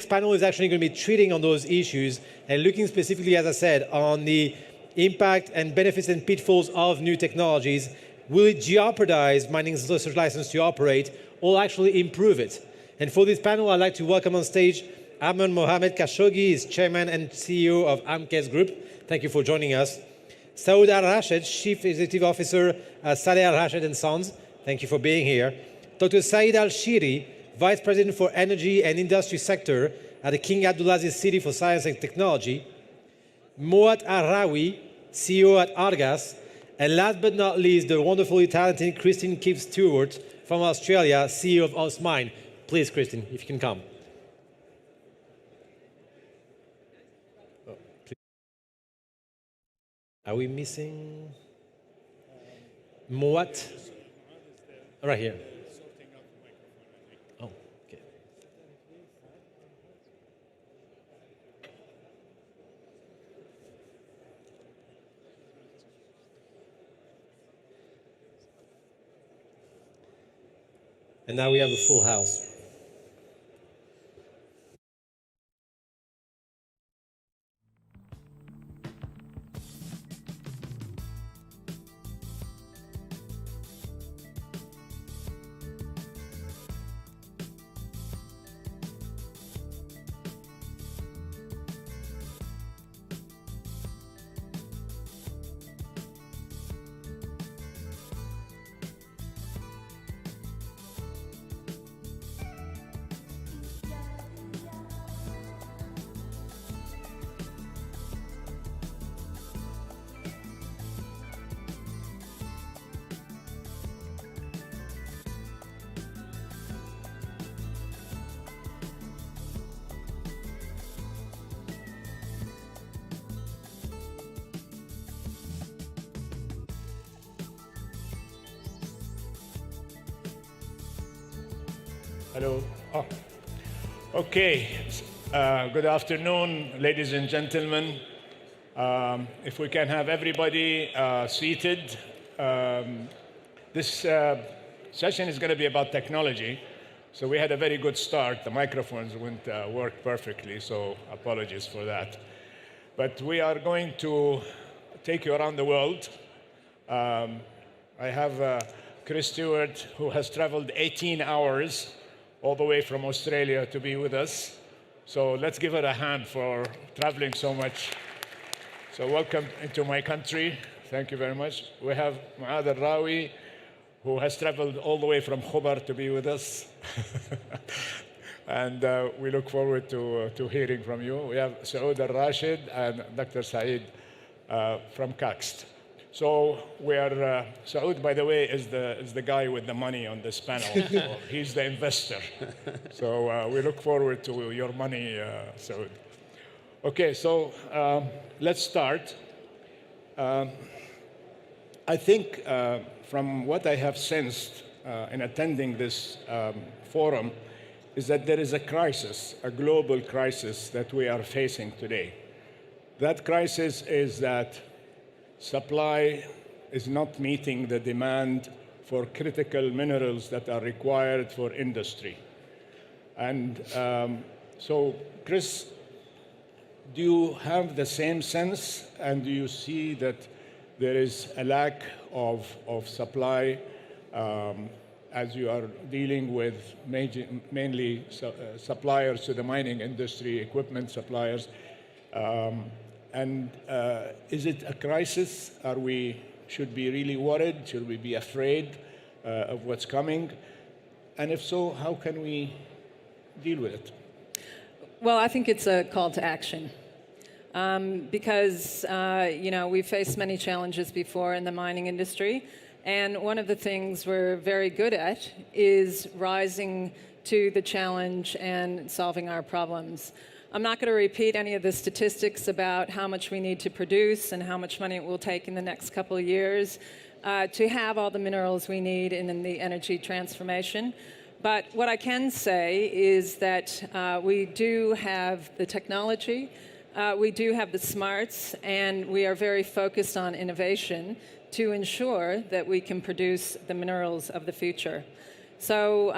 panel is actually going to be treating on those issues and looking specifically, as I said, on the impact and benefits and pitfalls of new technologies. Will it jeopardize mining's research license to operate or actually improve it? And for this panel, I'd like to welcome on stage Ahmed Mohamed Khashoggi, is Chairman and CEO of KACST Group. Thank you for joining us. Saud Al-Rashed, Chief Executive Officer at Saleh Al Rashed Sons. Thank you for being here. Dr. Saeed AlShihri, Vice President for Energy and Industry Sector at the King Abdulaziz City for Science and Technology. Moath Al-Rawi, CEO at ARGAS. And last but not least, the wonderfully talented Gibbs-Stewart from Australia, CEO of Austmine. Please, Christine, if you can come. Oh, are we missing Moath? Right here. Oh, okay. And now we have a full house. Hello. Oh. Okay. Good afternoon, ladies and gentlemen. If we can have everybody seated. This session is going to be about technology. So we had a very good start. The microphones wouldn't work perfectly, so apologies for that. But we are going to take you around the world. I have Chris Stewart, who has traveled 18 hours all the way from Australia to be with us. So let's give her a hand for traveling so much. So welcome into my country. Thank you very much. We have Moath Al-Rawi, who has traveled all the way from Khobar to be with us. And we look forward to hearing from you. We have Saud Al-Rashed and Dr. Saeed from KACST. So we are, Saud, by the way, is the guy with the money on this panel. So he's the investor. So we look forward to your money, Saud. Okay, so let's start. I think from what I have sensed in attending this forum is that there is a crisis, a global crisis that we are facing today. That crisis is that supply is not meeting the demand for critical minerals that are required for industry. And so, Chris, do you have the same sense? And do you see that there is a lack of supply as you are dealing with mainly suppliers to the mining industry, equipment suppliers? And is it a crisis? Should we be really worried? Should we be afraid of what's coming? And if so, how can we deal with it? Well, I think it's a call to action. Because, we've faced many challenges before in the mining industry. And one of the things we're very good at is rising to the challenge and solving our problems. I'm not going to repeat any of the statistics about how much we need to produce and how much money it will take in the next couple of years to have all the minerals we need in the energy transformation. But what I can say is that we do have the technology, we do have the smarts, and we are very focused on innovation to ensure that we can produce the minerals of the future. So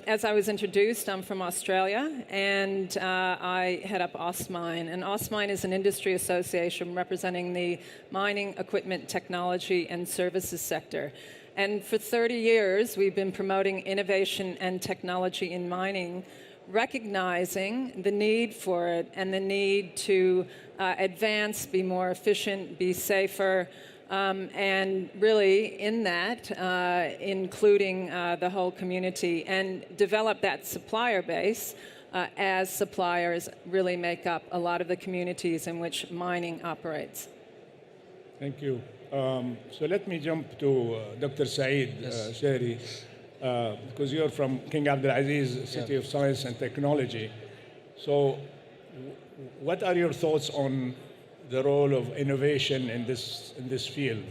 as I was introduced, I'm from Australia, and I head up Austmine. And Austmine is an industry association representing the mining, equipment, technology, and services sector. And for 30 years, we've been promoting innovation and technology in mining, recognizing the need for it and the need to advance, be more efficient, be safer, and really in that, including the whole community, and develop that supplier base as suppliers really make up a lot of the communities in which mining operates. Thank you. So let me jump to Dr. Saeed AlShihri, because you're from King Abdulaziz, City of Science and Technology. So what are your thoughts on the role of innovation in this field?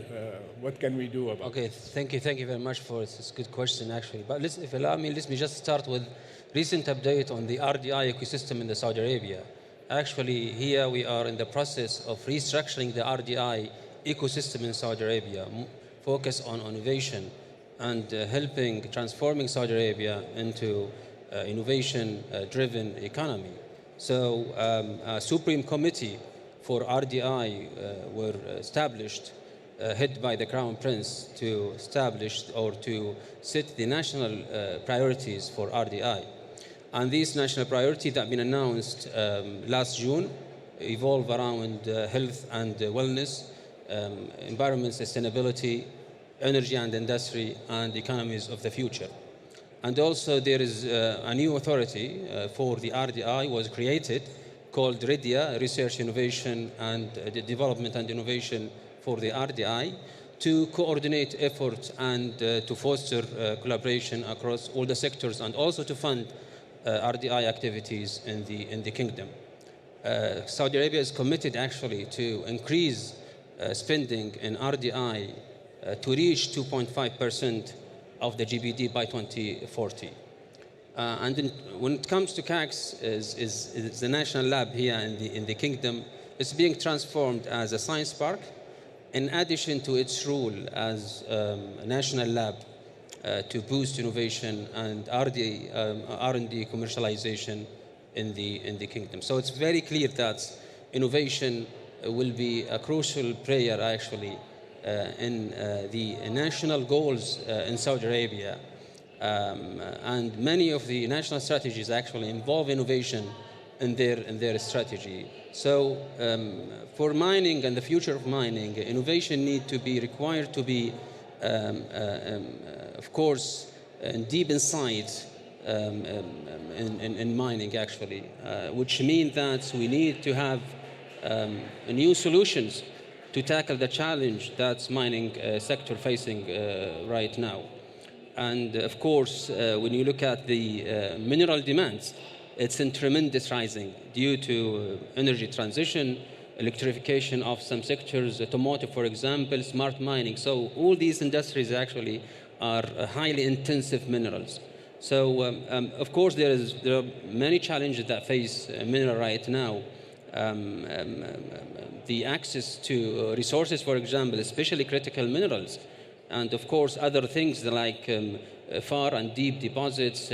What can we do about it? Okay, thank you very much for it. It's a good question, actually. But if you allow me, let me just start with recent update on the RDI ecosystem in Saudi Arabia. Actually, here we are in the process of restructuring the RDI ecosystem in Saudi Arabia, focus on innovation and helping transforming Saudi Arabia into innovation-driven economy. So a Supreme Committee for RDI were established, headed by the Crown Prince, to establish or to set the national priorities for RDI. And these national priorities that have been announced last June evolve around health and wellness, environment sustainability, energy and industry, and economies of the future. And also there is a new authority for the RDI was created called RIDIA, Research, Innovation and Development and Innovation for the RDI, to coordinate efforts and to foster collaboration across all the sectors and also to fund RDI activities in the kingdom. Saudi Arabia is committed actually to increase spending in RDI to reach 2.5% of the GDP by 2040. And when it comes to KACST, is the national lab here in the kingdom, it's being transformed as a science park, in addition to its role as a national lab to boost innovation and R&D commercialization in the kingdom. So it's very clear that innovation will be a crucial player actually in the national goals in Saudi Arabia. And many of the national strategies actually involve innovation in their strategy. So for mining and the future of mining, innovation need to be required to be, of course, deep inside in mining actually, which means that we need to have new solutions to tackle the challenge that's mining sector facing right now. And of course, when you look at the mineral demands, it's in tremendous rising due to energy transition, electrification of some sectors, automotive, for example, smart mining. So all these industries actually are highly intensive minerals. So of course, there are many challenges that face mineral right now. The access to resources, for example, especially critical minerals, and of course other things like far and deep deposits,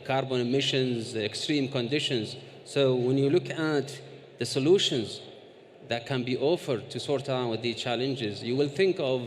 carbon emissions, extreme conditions. So when you look at the solutions that can be offered to sort out these challenges, you will think of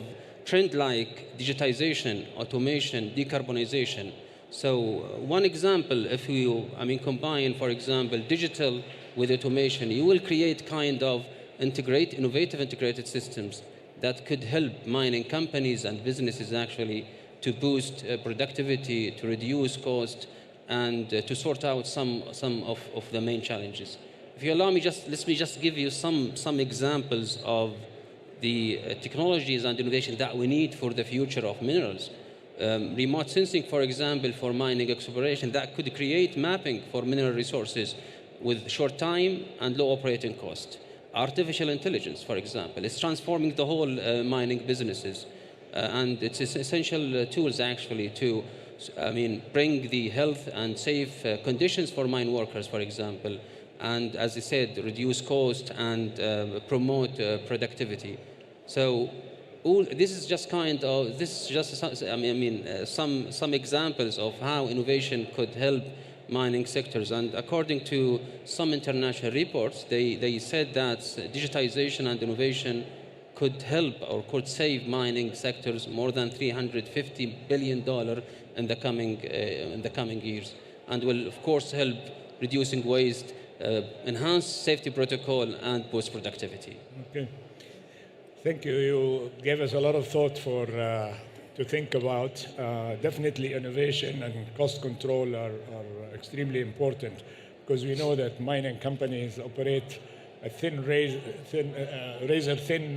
trends like digitization, automation, decarbonization. So one example, if you combine, for example, digital with automation, you will create kind of innovative integrated systems that could help mining companies and businesses actually to boost productivity, to reduce cost, and to sort out some of the main challenges. If you allow me, let me just give you some examples of the technologies and innovation that we need for the future of minerals. Remote sensing, for example, for mining exploration, that could create mapping for mineral resources with short time and low operating cost. Artificial intelligence, for example, is transforming the whole mining businesses. And it's essential tools actually to bring the health and safe conditions for mine workers, for example, and as I said, reduce cost and promote productivity. So this is just some examples of how innovation could help mining sectors. And according to some international reports, they said that digitization and innovation could help or could save mining sectors more than $350 billion in the coming years, and will of course help reducing waste, enhance safety protocol, and boost productivity. Okay. Thank you. You gave us a lot of thought to think about. Definitely innovation and cost control are extremely important, because we know that mining companies operate a razor-thin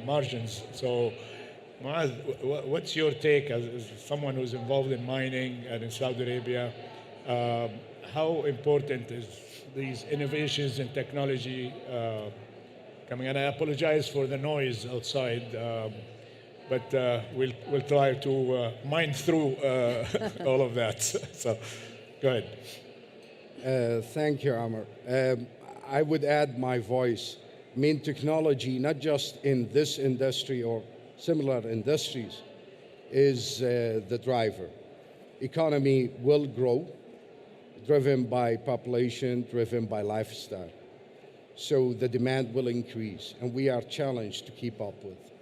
margins. So, Moath, what's your take as someone who's involved in mining and in Saudi Arabia? How important is these innovations in technology coming? And I apologize for the noise outside, but we'll try to mine through all of that. So, go ahead. Thank you, Amr. I would add my voice. I mean, technology, not just in this industry or similar industries, is the driver. Economy will grow, driven by population, driven by lifestyle. So the demand will increase, and we are challenged to keep up with.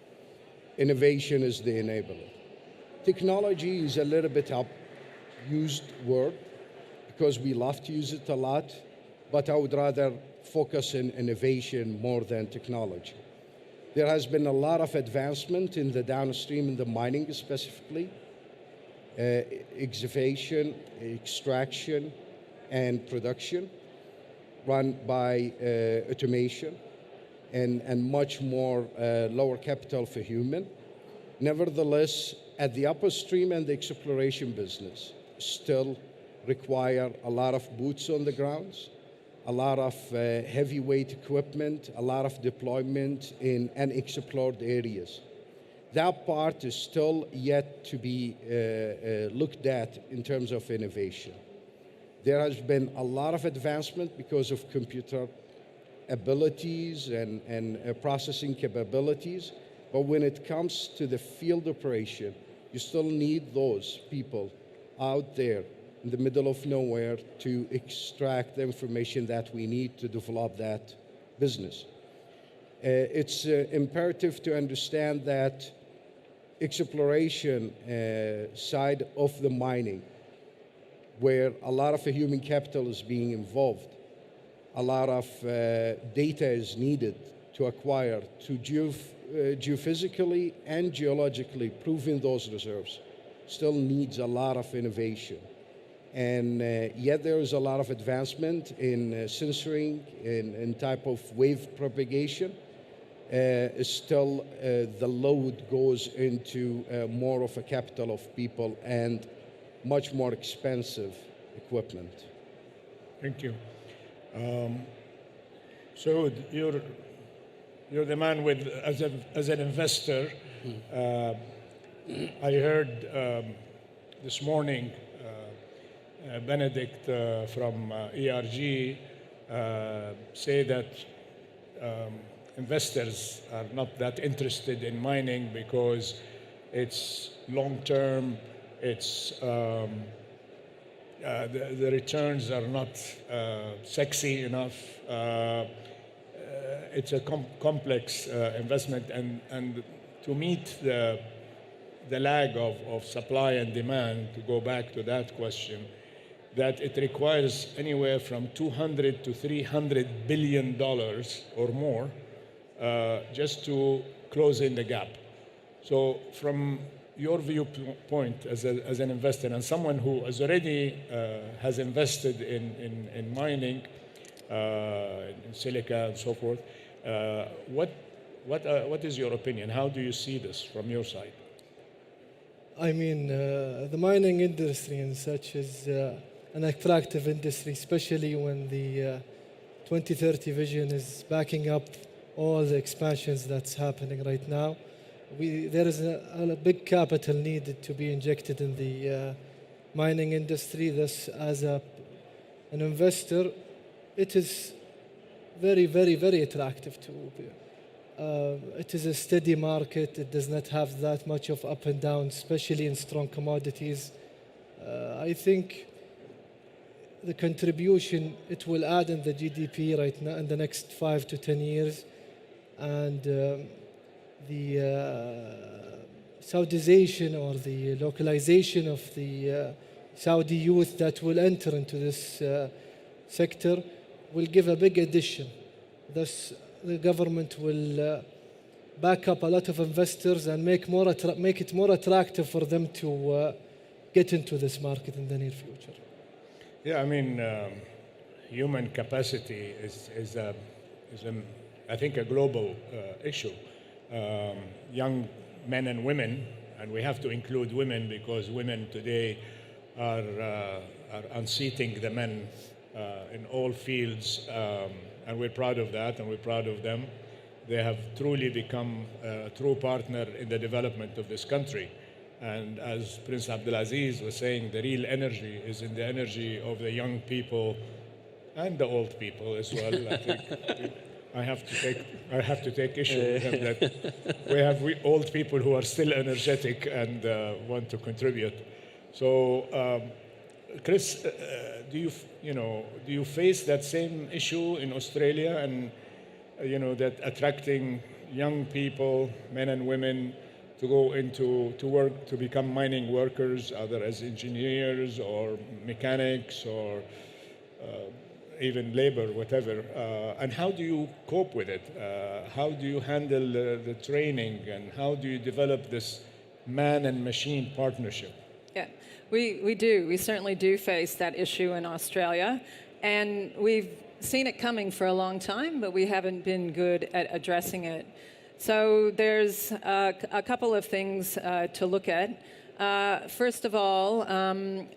Innovation is the enabler. Technology is a little bit used word because we love to use it a lot, but I would rather focus on innovation more than technology. There has been a lot of advancement in the downstream, in the mining specifically, excavation, extraction, and production, run by automation and much more lower capital for human. Nevertheless, at the upstream and the exploration business still require a lot of boots on the grounds, a lot of heavyweight equipment, a lot of deployment in unexplored areas. That part is still yet to be looked at in terms of innovation. There has been a lot of advancement because of computer abilities and processing capabilities, but when it comes to the field operation, you still need those people out there in the middle of nowhere to extract the information that we need to develop that business. It's imperative to understand that exploration side of the mining, where a lot of the human capital is being involved, a lot of data is needed to acquire to geophysically and geologically proving those reserves, still needs a lot of innovation. And yet there is a lot of advancement in censoring and type of wave propagation. Still, the load goes into more of a capital of people and much more expensive equipment. Thank you. So you're the man with, as an investor. I heard this morning Benedict from ARG say that investors are not that interested in mining because it's long-term, it's the returns are not sexy enough. It's a complex investment, and to meet the lag of supply and demand, to go back to that question, that it requires anywhere from $200 to $300 billion or more just to close in the gap. So from your viewpoint as an investor and someone who has already has invested in mining, in silica and so forth, what is your opinion? How do you see this from your side? I mean, the mining industry and such is an attractive industry, especially when the 2030 vision is backing up all the expansions that's happening right now. There is a big capital needed to be injected in the mining industry. Thus, as an investor, it is very, very, very attractive It is a steady market. It does not have that much of up and down, especially in strong commodities. I think the contribution it will add in the GDP right now in the next 5 to 10 years, and the Saudization or the localization of the Saudi youth that will enter into this sector will give a big addition. Thus, the government will back up a lot of investors and make it more attractive for them to get into this market in the near future. Yeah, I mean, human capacity is I think, a global issue. Young men and women, and we have to include women because women today are unseating the men in all fields, and we're proud of that, and we're proud of them. They have truly become a true partner in the development of this country. And as Prince Abdulaziz was saying, the real energy is in the energy of the young people and the old people as well. I think I have to take issue with him that we have old people who are still energetic and want to contribute. So, Chris, do you face that same issue in Australia, and that attracting young people, men and women, to go to work, to become mining workers, either as engineers or mechanics or even labor, whatever. And how do you cope with it? How do you handle the training, and how do you develop this man and machine partnership? Yeah, we do. We certainly do face that issue in Australia. And we've seen it coming for a long time, but we haven't been good at addressing it. So there's a couple of things to look at. First of all,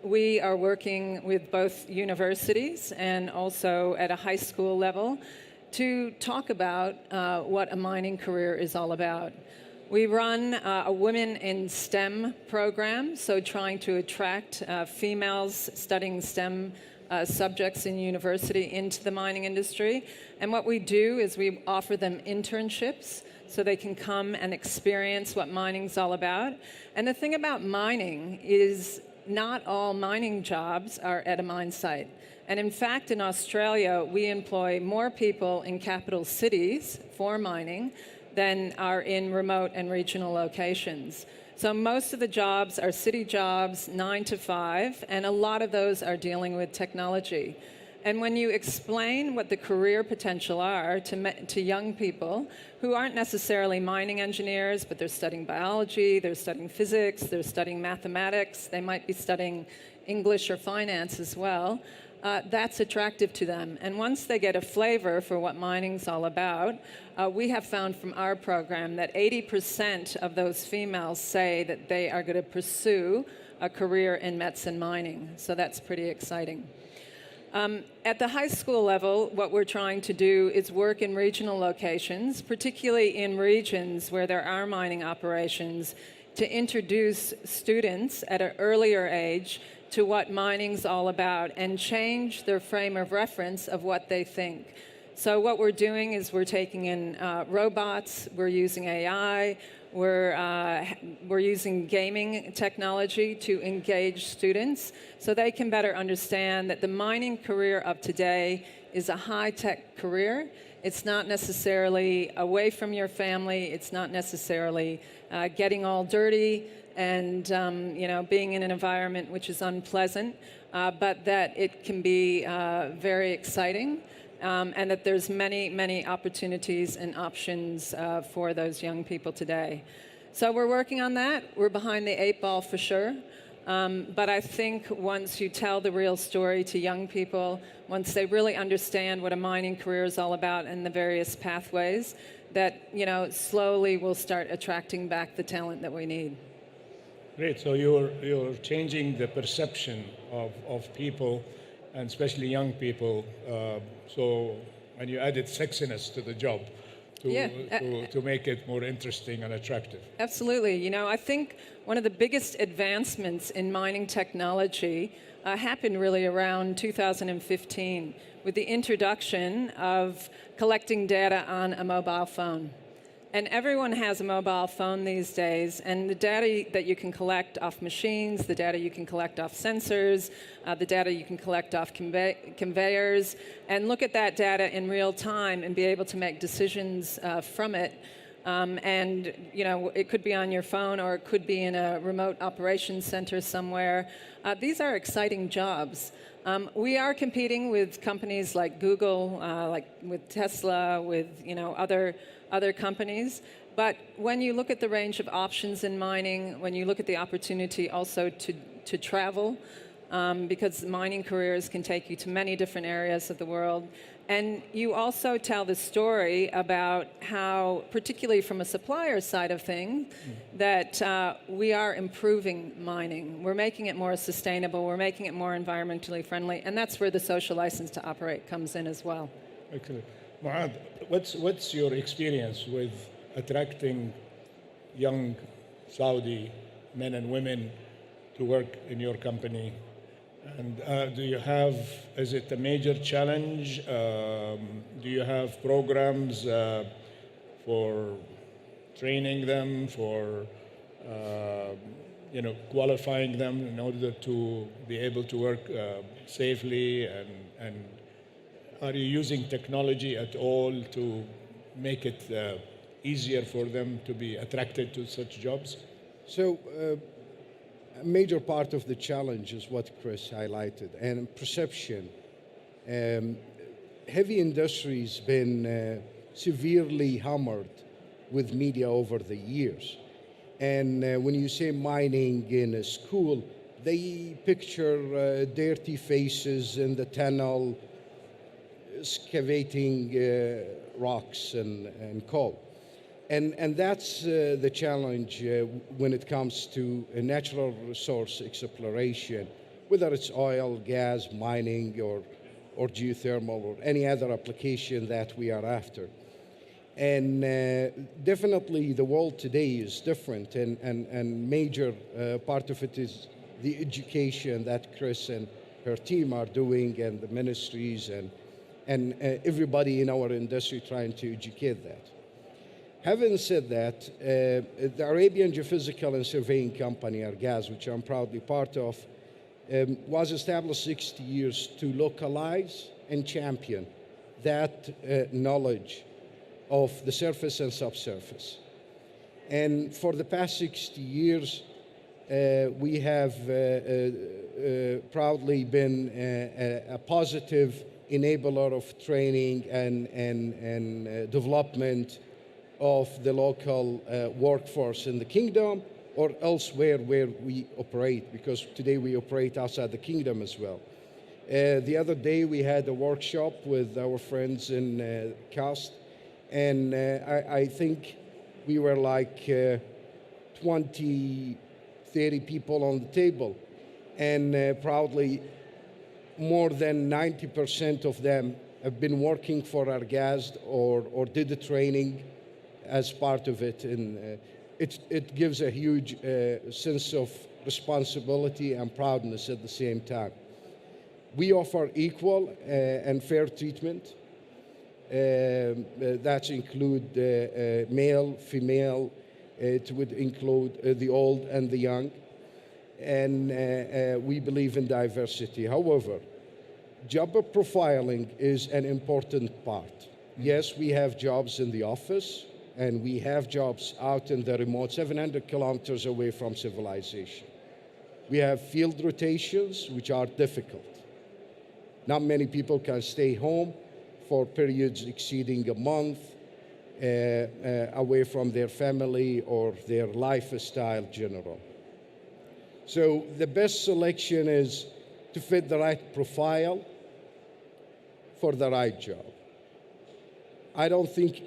we are working with both universities and also at a high school level to talk about what a mining career is all about. We run a Women in STEM program, so trying to attract females studying STEM subjects in university into the mining industry. And what we do is we offer them internships so they can come and experience what mining's all about. And the thing about mining is not all mining jobs are at a mine site. And in fact, in Australia, we employ more people in capital cities for mining than are in remote and regional locations. So most of the jobs are city jobs, 9 to 5, and a lot of those are dealing with technology. And when you explain what the career potential are to young people who aren't necessarily mining engineers, but they're studying biology, they're studying physics, they're studying mathematics, they might be studying English or finance as well, that's attractive to them. And once they get a flavor for what mining's all about, we have found from our program that 80% of those females say that they are going to pursue a career in mets and mining. So that's pretty exciting. At the high school level, what we're trying to do is work in regional locations, particularly in regions where there are mining operations, to introduce students at an earlier age to what mining's all about and change their frame of reference of what they think. So what we're doing is we're taking in robots, we're using AI, we're using gaming technology to engage students so they can better understand that the mining career of today is a high-tech career. It's not necessarily away from your family. It's not necessarily getting all dirty and being in an environment which is unpleasant, but that it can be very exciting. And that there's many, many opportunities and options for those young people today. So we're working on that. We're behind the 8 ball for sure. But I think once you tell the real story to young people, once they really understand what a mining career is all about and the various pathways, that slowly we'll start attracting back the talent that we need. Great. So you're changing the perception of people, and especially young people. And you added sexiness to the job to make it more interesting and attractive. Absolutely. I think one of the biggest advancements in mining technology happened really around 2015 with the introduction of collecting data on a mobile phone. And everyone has a mobile phone these days, and the data that you can collect off machines, the data you can collect off sensors, the data you can collect off conveyors, and look at that data in real time and be able to make decisions from it. And it could be on your phone, or it could be in a remote operations center somewhere. These are exciting jobs. We are competing with companies like Google, like with Tesla, with other companies. But when you look at the range of options in mining, when you look at the opportunity also to travel, because mining careers can take you to many different areas of the world. And you also tell the story about how, particularly from a supplier side of things, that we are improving mining. We're making it more sustainable. We're making it more environmentally friendly. And that's where the social license to operate comes in as well. Excellent. Moath, what's your experience with attracting young Saudi men and women to work in your company? And is it a major challenge? Do you have programs for training them, for qualifying them in order to be able to work safely? And are you using technology at all to make it easier for them to be attracted to such jobs? So a major part of the challenge is what Chris highlighted, and perception. Heavy industry's been severely hammered with media over the years. And when you say mining in a school, they picture dirty faces in the tunnel, excavating rocks and coal. And that's the challenge when it comes to a natural resource exploration, whether it's oil, gas, mining, or geothermal, or any other application that we are after. And definitely the world today is different, and major part of it is the education that Chris and her team are doing, and the ministries and everybody in our industry trying to educate that. Having said that, the Arabian Geophysical and Surveying Company, ARGAS, which I'm proudly part of, was established 60 years to localize and champion that knowledge of the surface and subsurface. And for the past 60 years, we have proudly been a positive enabler of training and development of the local workforce in the kingdom or elsewhere where we operate, because today we operate outside the kingdom as well. The other day we had a workshop with our friends in KACST, and I think we were like 20, 30 people on the table, and proudly more than 90% of them have been working for ARGAS or did the training as part of it, and it gives a huge sense of responsibility and proudness at the same time. We offer equal and fair treatment. That include male, female. It would include the old and the young, and we believe in diversity. However, job profiling is an important part. Yes, we have jobs in the office, and we have jobs out in the remote, 700 kilometers away from civilization. We have field rotations, which are difficult. Not many people can stay home for periods exceeding a month away from their family or their lifestyle general. So the best selection is to fit the right profile for the right job. I don't think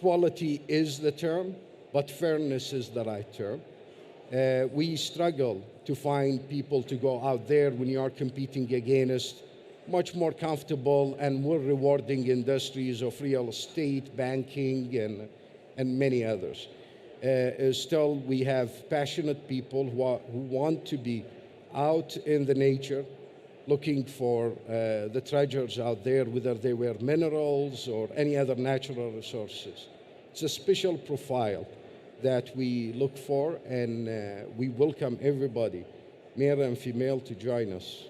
quality is the term, but fairness is the right term. We struggle to find people to go out there when you are competing against much more comfortable and more rewarding industries of real estate, banking, and many others. Still, we have passionate people who want to be out in the nature, looking for the treasures out there, whether they were minerals or any other natural resources. It's a special profile that we look for, and we welcome everybody, male and female, to join us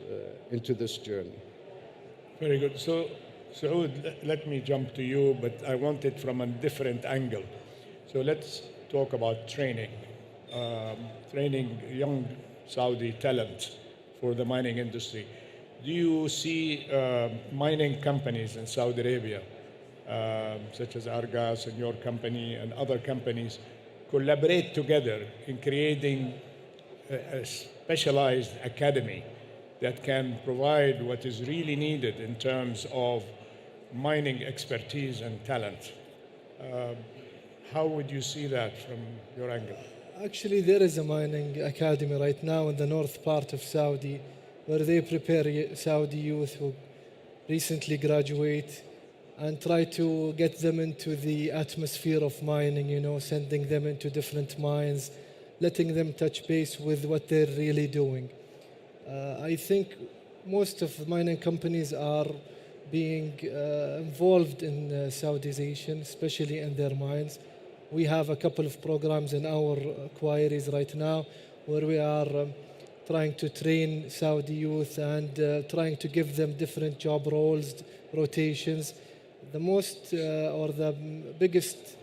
into this journey. Very good. So, Saud, let me jump to you, but I want it from a different angle. So let's talk about training, training young Saudi talent for the mining industry. Do you see mining companies in Saudi Arabia, such as ARGAS and your company and other companies, collaborate together in creating a specialized academy that can provide what is really needed in terms of mining expertise and talent? How would you see that from your angle? Actually, there is a mining academy right now in the north part of Saudi where they prepare Saudi youth who recently graduate and try to get them into the atmosphere of mining, you know, sending them into different mines, letting them touch base with what they're really doing. I think most of the mining companies are being involved in Saudization, especially in their mines. We have a couple of programs in our quarries right now where we are trying to train Saudi youth and trying to give them different job roles, rotations. The most or the biggest,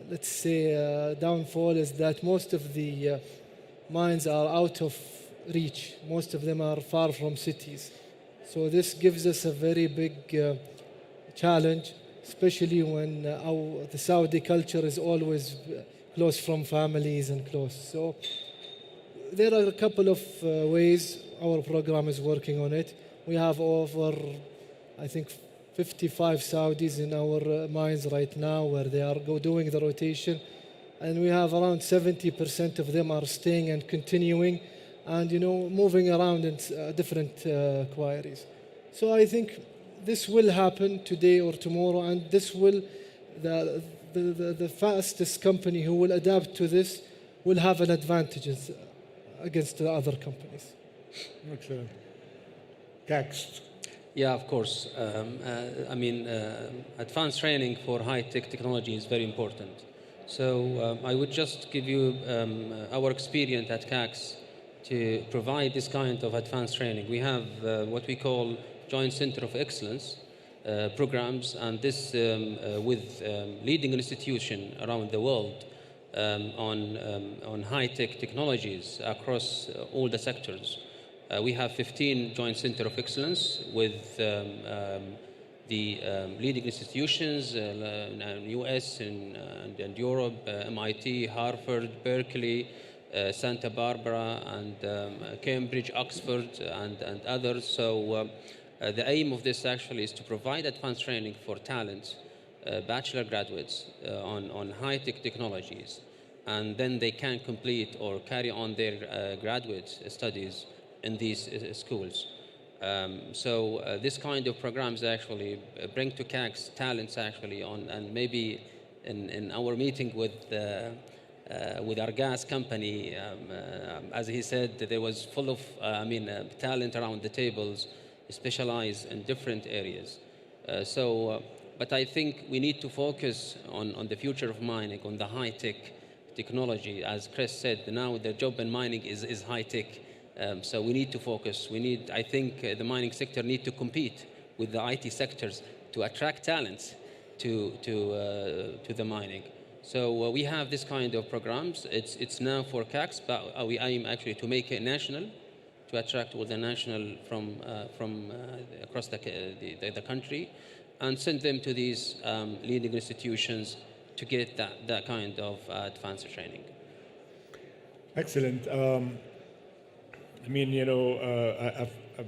let's say, downfall is that most of the mines are out of reach. Most of them are far from cities. So this gives us a very big challenge, especially when the Saudi culture is always close from families and close. So there are a couple of ways our program is working on it. We have over, I think, 55 Saudis in our mines right now where they are doing the rotation. And we have around 70% of them are staying and continuing and, you know, moving around in different quarries. So I think this will happen today or tomorrow, and this will, the fastest company who will adapt to this will have an advantage against the other companies. Excellent. KACST. Yeah, of course. Advanced training for high-tech technology is very important. So I would just give you our experience at KACST to provide this kind of advanced training. We have what we call Joint Center of Excellence programs, and this with leading institutions around the world on high-tech technologies across all the sectors. We have 15 Joint Center of Excellence with the leading institutions in US and Europe, MIT, Harvard, Berkeley, Santa Barbara, and Cambridge, Oxford, and others. So the aim of this actually is to provide advanced training for talent, bachelor graduates on high-tech technologies, and then they can complete or carry on their graduate studies in these schools. So this kind of programs actually bring to KACST talents actually on, and maybe in our meeting with our gas company, as he said, there was full of talent around the tables, specialized in different areas. But I think we need to focus on the future of mining, on the high-tech technology. As Chris said, now the job in mining is high-tech. So we need to focus. I think the mining sector need to compete with the IT sectors to attract talents to the mining. So we have this kind of programs. It's now for KACST, but we aim actually to make it national, to attract all the national from across the country, and send them to these leading institutions to get that kind of advanced training. Excellent. I've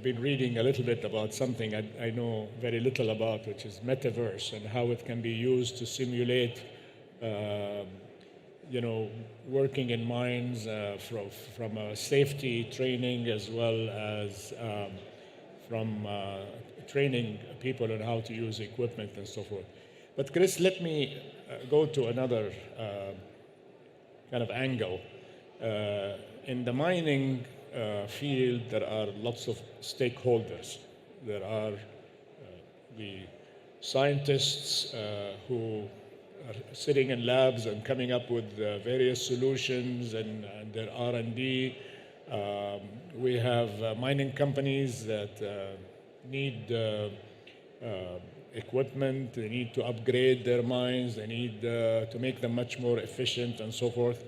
been reading a little bit about something I know very little about, which is metaverse and how it can be used to simulate, working in mines from a safety training as well as from training people on how to use equipment and so forth. But Chris, let me go to another kind of angle. In the mining field, there are lots of stakeholders. There are the scientists who are sitting in labs and coming up with various solutions and their R&D. We have mining companies that need equipment, they need to upgrade their mines, they need to make them much more efficient and so forth.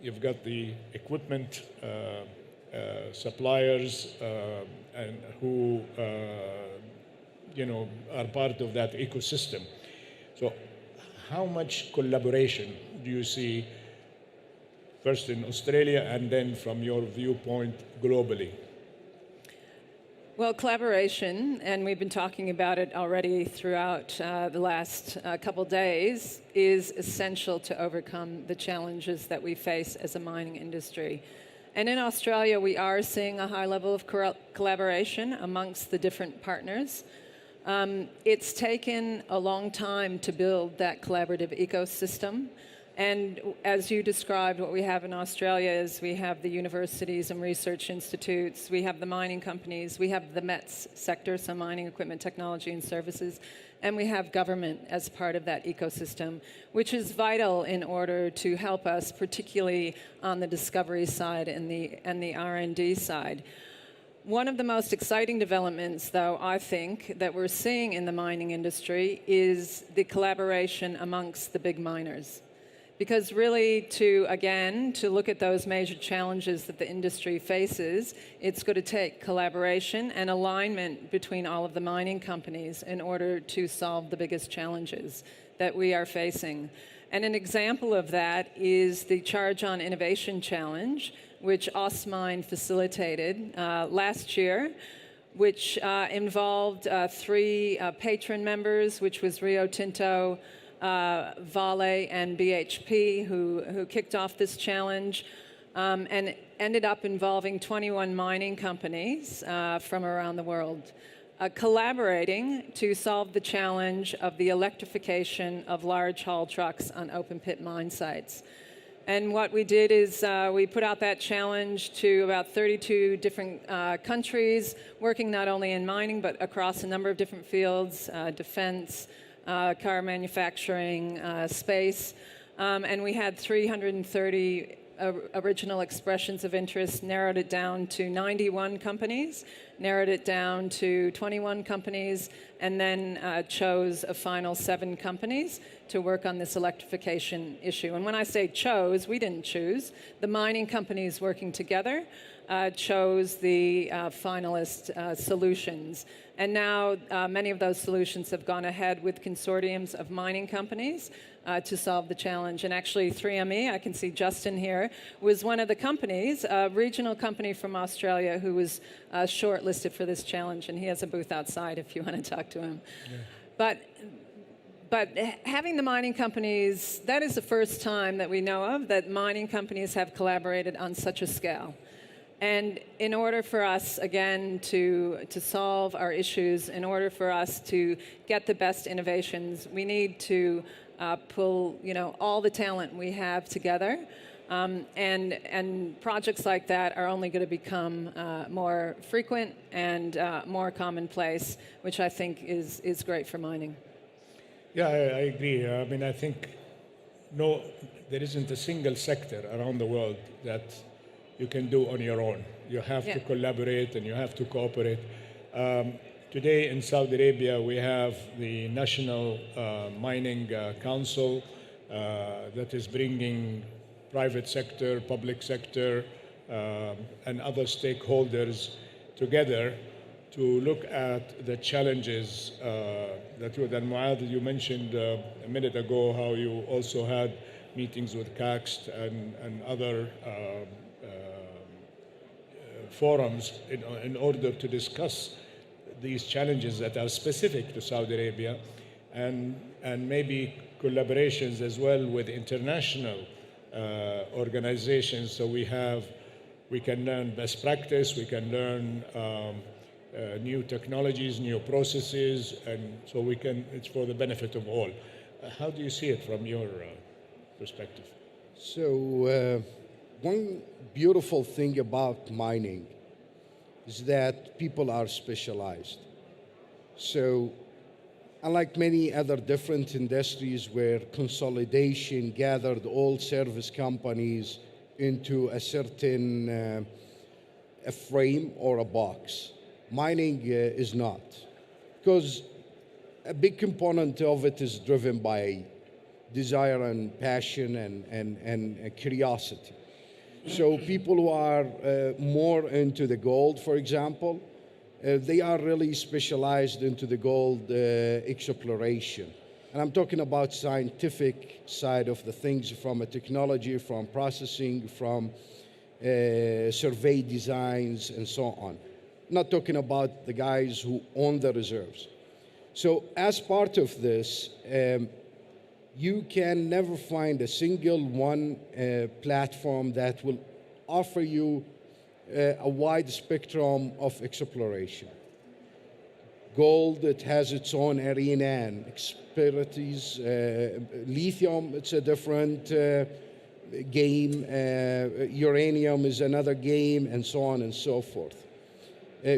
You've got the equipment suppliers and who are part of that ecosystem. So how much collaboration do you see first in Australia and then from your viewpoint globally? Well, collaboration, and we've been talking about it already throughout the last couple days, is essential to overcome the challenges that we face as a mining industry. And in Australia, we are seeing a high level of collaboration amongst the different partners. It's taken a long time to build that collaborative ecosystem. And as you described, what we have in Australia is we have the universities and research institutes, we have the mining companies, we have the METS sector, so mining equipment, technology and services, and we have government as part of that ecosystem, which is vital in order to help us, particularly on the discovery side and the R&D side. One of the most exciting developments, though, I think, that we're seeing in the mining industry is the collaboration amongst the big miners. Because really, to look at those major challenges that the industry faces, it's going to take collaboration and alignment between all of the mining companies in order to solve the biggest challenges that we are facing. And an example of that is the Charge on Innovation Challenge, which Austmine facilitated last year, which involved 3 patron members, which was Rio Tinto, Vale and BHP, who kicked off this challenge, and ended up involving 21 mining companies from around the world, collaborating to solve the challenge of the electrification of large haul trucks on open pit mine sites. And what we did is we put out that challenge to about 32 different countries, working not only in mining but across a number of different fields, defense, car manufacturing, space, and we had 330 original expressions of interest, narrowed it down to 91 companies, narrowed it down to 21 companies, and then chose a final 7 companies to work on this electrification issue. And when I say chose, we didn't choose. The mining companies working together chose the finalist solutions. And now many of those solutions have gone ahead with consortiums of mining companies to solve the challenge. And actually 3ME, I can see Justin here, was one of the companies, a regional company from Australia who was shortlisted for this challenge. And he has a booth outside if you want to talk to him. Yeah. But having the mining companies, that is the first time that we know of that mining companies have collaborated on such a scale. And in order for us, again, to solve our issues, in order for us to get the best innovations, we need to pull, all the talent we have together. And projects like that are only going to become more frequent and more commonplace, which I think is great for mining. Yeah, I agree. I mean, I think there isn't a single sector around the world that you can do on your own. You have to collaborate and you have to cooperate. Today in Saudi Arabia, we have the National Mining Council that is bringing private sector, public sector, and other stakeholders together to look at the challenges that Moath, you mentioned a minute ago how you also had meetings with KACST and other forums in order to discuss these challenges that are specific to Saudi Arabia and maybe collaborations as well with international organizations so we can learn best practice, we can learn new technologies, new processes, and so it's for the benefit of all. How do you see it from your perspective? So one beautiful thing about mining is that people are specialized. So unlike many other different industries where consolidation gathered all service companies into a certain a frame or a box, mining is not. Because a big component of it is driven by desire and passion and curiosity. So people who are more into the gold, for example, they are really specialized into the gold exploration. And I'm talking about scientific side of the things, from a technology, from processing, from survey designs, and so on. Not talking about the guys who own the reserves. So as part of this, you can never find a single one platform that will offer you a wide spectrum of exploration. Gold, it has its own arena and expertise. Lithium, it's a different game. Uranium is another game, and so on and so forth.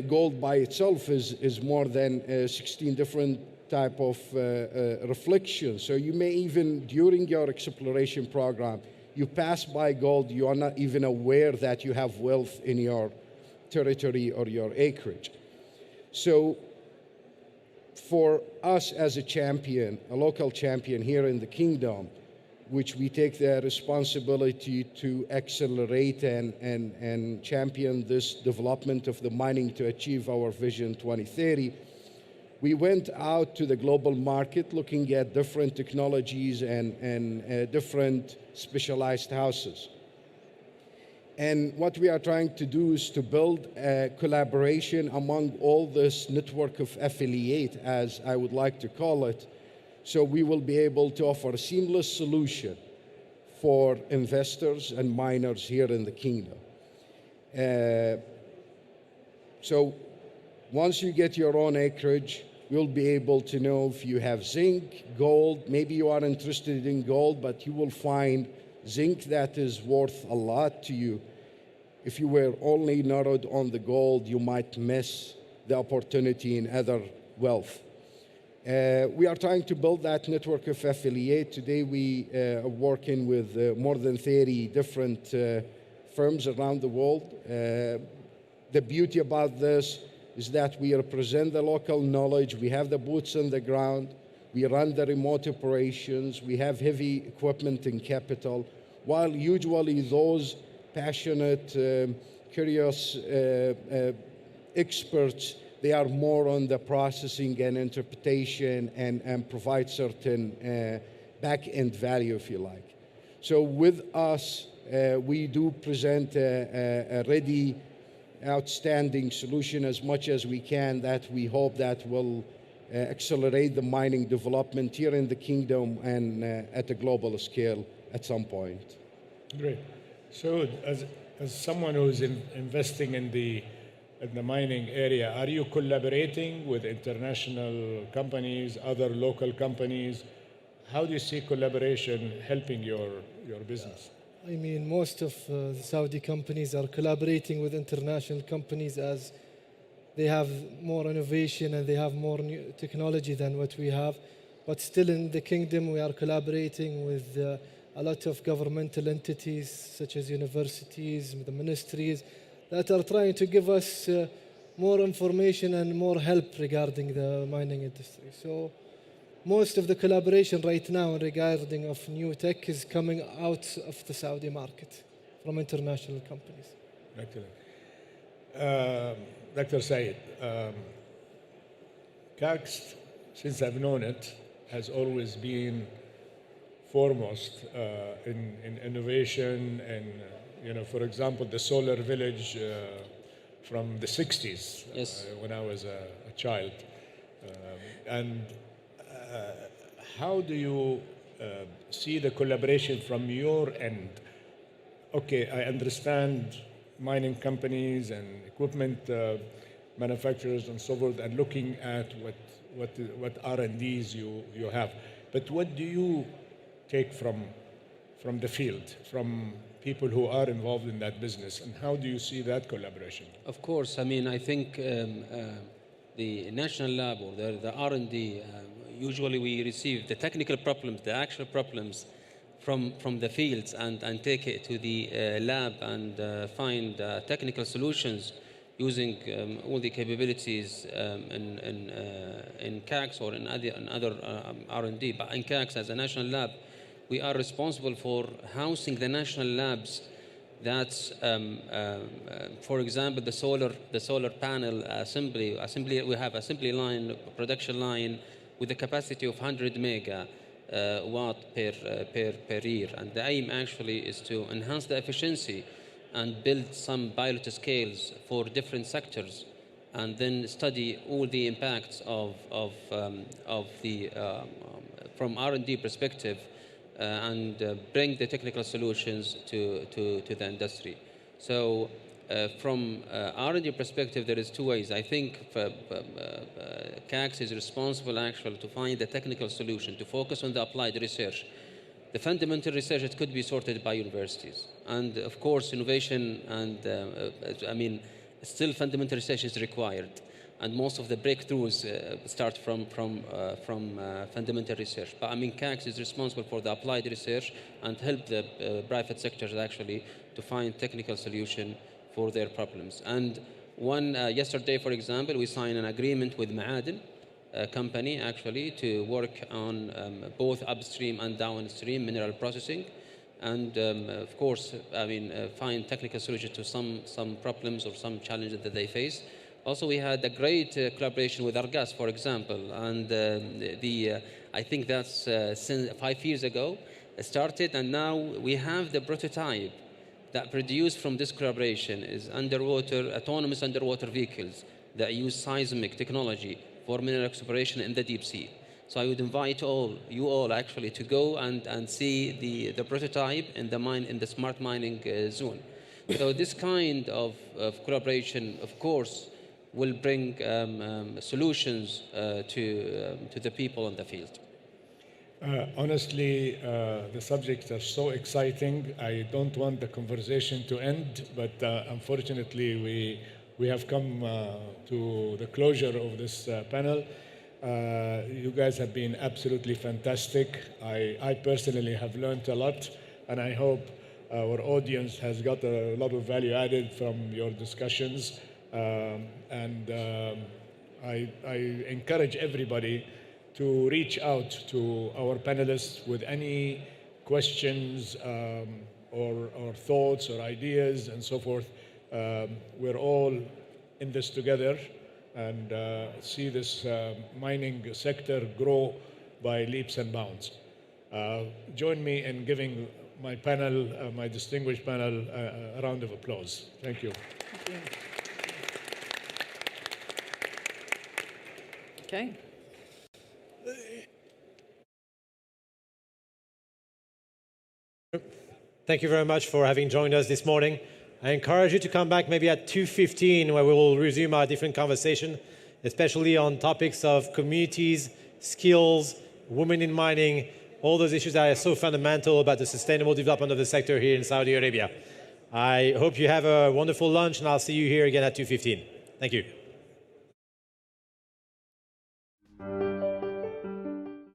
Gold by itself is more than 16 different type of reflections. So you may even, during your exploration program, you pass by gold, you are not even aware that you have wealth in your territory or your acreage. So for us as a champion, a local champion here in the kingdom, which we take the responsibility to accelerate and champion this development of the mining to achieve our Vision 2030, we went out to the global market looking at different technologies and different specialized houses. And what we are trying to do is to build a collaboration among all this network of affiliate, as I would like to call it, so we will be able to offer a seamless solution for investors and miners here in the kingdom. So once you get your own acreage, you'll be able to know if you have zinc, gold. Maybe you are interested in gold, but you will find zinc that is worth a lot to you. If you were only narrowed on the gold, you might miss the opportunity in other wealth. We are trying to build that network of affiliate. Today we are working with more than 30 different firms around the world. The beauty about this is that we represent the local knowledge, we have the boots on the ground, we run the remote operations, we have heavy equipment and capital, while usually those passionate, curious experts, they are more on the processing and interpretation and provide certain back-end value, if you like. So with us, we do present a ready, outstanding solution as much as we can that we hope that will accelerate the mining development here in the kingdom and at a global scale at some point. Great. So as someone who's investing in the mining area, are you collaborating with international companies, other local companies? How do you see collaboration helping your business? I mean, most of the Saudi companies are collaborating with international companies as they have more innovation and they have more new technology than what we have. But still in the kingdom, we are collaborating with a lot of governmental entities such as universities, the ministries, that are trying to give us more information and more help regarding the mining industry. So most of the collaboration right now regarding of new tech is coming out of the Saudi market from international companies. Excellent. Dr. Saeed, KACST, since I've known it, has always been foremost in innovation and, for example, the solar village from the 60s, Yes. when I was a child. How do you see the collaboration from your end? Okay, I understand mining companies and equipment manufacturers and so forth, and looking at what R&Ds you have. But what do you take from the field, from people who are involved in that business, and how do you see that collaboration? Of course, I mean, I think the national lab or the R&D, usually we receive the technical problems, the actual problems from the fields and take it to the lab and find technical solutions using all the capabilities in KACST or in other R&D. But in KACST, as a national lab, we are responsible for housing the national labs. That's, for example, the solar panel assembly. We have assembly line, production line with a capacity of 100 mega watt per year. And the aim actually is to enhance the efficiency and build some pilot scales for different sectors, and then study all the impacts of the from R&D perspective, and bring the technical solutions to the industry. So from R&D perspective, there is two ways. I think KACST is responsible actually to find the technical solution, to focus on the applied research. The fundamental research, it could be sorted by universities. And of course, innovation and, still fundamental research is required. And most of the breakthroughs start from fundamental research. But KACST is responsible for the applied research and help the private sectors actually to find technical solution for their problems. And yesterday, for example, we signed an agreement with Ma'aden, a company actually, to work on both upstream and downstream mineral processing, and of course, find technical solutions to some problems or some challenges that they face. Also, we had a great collaboration with ARGAS, for example, and I think that's since 5 years ago started, and now we have the prototype that produced from this collaboration is autonomous underwater vehicles that use seismic technology for mineral exploration in the deep sea. So I would invite you all actually to go and see the prototype in the smart mining zone. So this kind of collaboration, of course, will bring solutions to the people in the field. Honestly, the subjects are so exciting. I don't want the conversation to end, but unfortunately, we have come to the closure of this panel. You guys have been absolutely fantastic. I personally have learned a lot, and I hope our audience has got a lot of value added from your discussions. I encourage everybody to reach out to our panelists with any questions or thoughts or ideas and so forth. We're all in this together, and see this mining sector grow by leaps and bounds. Join me in giving my panel, my distinguished panel, a round of applause. Thank you. Thank you. Okay. Thank you very much for having joined us this morning. I encourage you to come back maybe at 2:15, where we will resume our different conversation, especially on topics of communities, skills, women in mining, all those issues that are so fundamental about the sustainable development of the sector here in Saudi Arabia. I hope you have a wonderful lunch, and I'll see you here again at 2:15. Thank you.